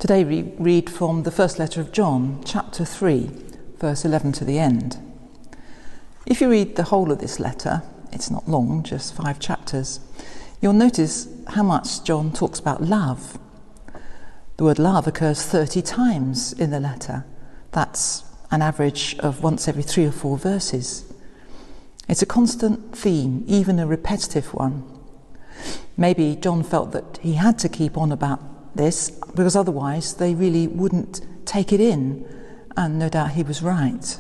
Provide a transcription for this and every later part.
Today we read from the first letter of John, chapter 3, verse 11 to the end. If you read the whole of this letter, it's not long, just 5 chapters, you'll notice how much John talks about love. The word love occurs 30 times in the letter. That's an average of once every 3 or 4 verses. It's a constant theme, even a repetitive one. Maybe John felt that he had to keep on about this because otherwise they really wouldn't take it in, and no doubt he was right.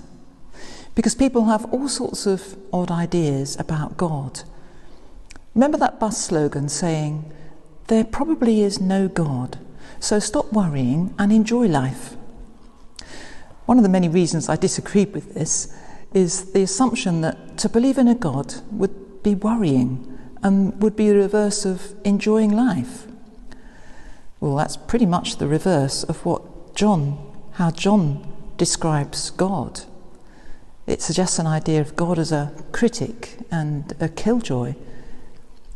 Because people have all sorts of odd ideas about God. Remember that bus slogan saying, "There probably is no God, so stop worrying and enjoy life." One of the many reasons I disagreed with this is the assumption that to believe in a God would be worrying and would be the reverse of enjoying life. Well, that's pretty much the reverse of how John describes God. It suggests an idea of God as a critic and a killjoy,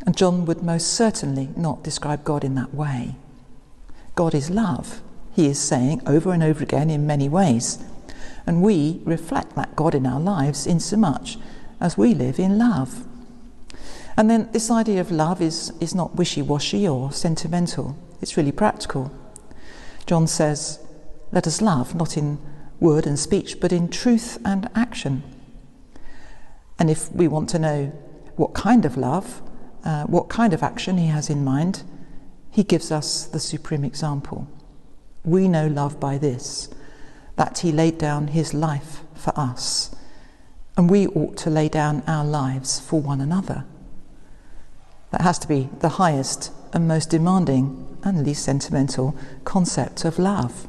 and John would most certainly not describe God in that way. God is love, he is saying over and over again in many ways, and we reflect that God in our lives in so much as we live in love. And then this idea of love is not wishy-washy or sentimental. It's really practical. John says, let us love, not in word and speech, but in truth and action. And if we want to know what kind of love, what kind of action he has in mind, he gives us the supreme example. We know love by this, that he laid down his life for us, and we ought to lay down our lives for one another. That has to be the highest and most demanding and least sentimental concept of love.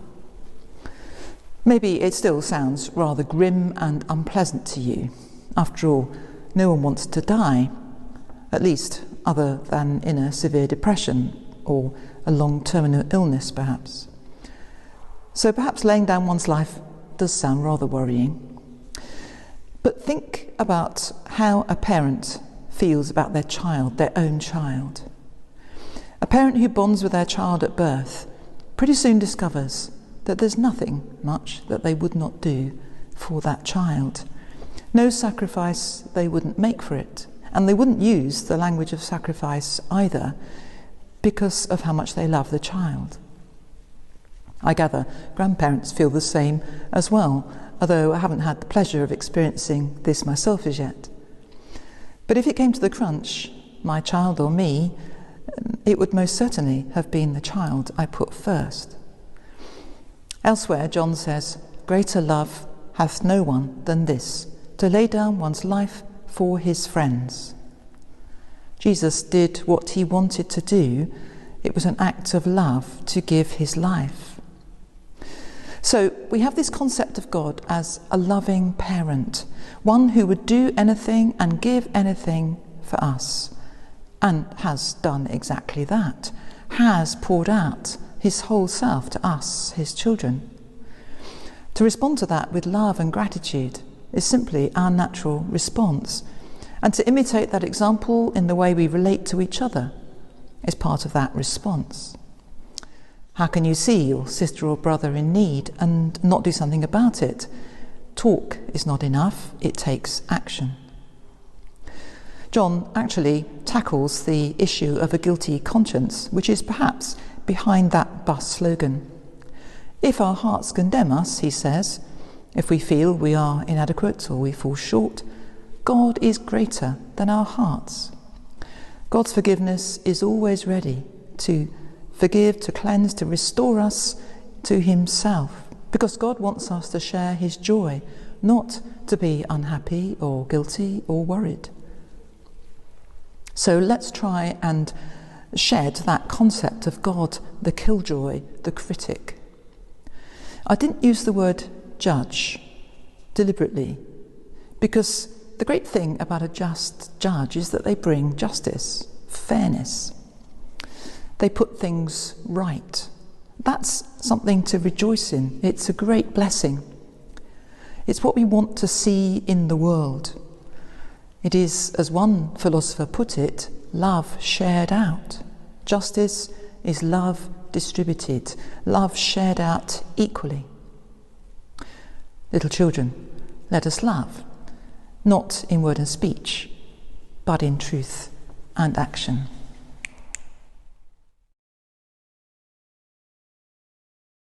Maybe it still sounds rather grim and unpleasant to you. After all, no one wants to die, at least other than in a severe depression or a long terminal illness perhaps. So perhaps laying down one's life does sound rather worrying. But think about how a parent feels about their child, their own child. A parent who bonds with their child at birth pretty soon discovers that there's nothing much that they would not do for that child. No sacrifice they wouldn't make for it, and they wouldn't use the language of sacrifice either because of how much they love the child. I gather grandparents feel the same as well, although I haven't had the pleasure of experiencing this myself as yet. But if it came to the crunch, my child or me, it would most certainly have been the child I put first. Elsewhere, John says, "Greater love hath no one than this, to lay down one's life for his friends." Jesus did what he wanted to do. It was an act of love to give his life. So we have this concept of God as a loving parent, one who would do anything and give anything for us, and has done exactly that, has poured out his whole self to us, his children. To respond to that with love and gratitude is simply our natural response, and to imitate that example in the way we relate to each other is part of that response. How can you see your sister or brother in need and not do something about it? Talk is not enough, it takes action. John actually tackles the issue of a guilty conscience, which is perhaps behind that bus slogan. If our hearts condemn us, he says, if we feel we are inadequate or we fall short, God is greater than our hearts. God's forgiveness is always ready to forgive, to cleanse, to restore us to himself, because God wants us to share his joy, not to be unhappy or guilty or worried. So let's try and shed that concept of God, the killjoy, the critic. I didn't use the word judge deliberately, because the great thing about a just judge is that they bring justice, fairness. They put things right. That's something to rejoice in. It's a great blessing. It's what we want to see in the world. It is, as one philosopher put it, love shared out. Justice is love distributed, love shared out equally. Little children, let us love, not in word and speech, but in truth and action.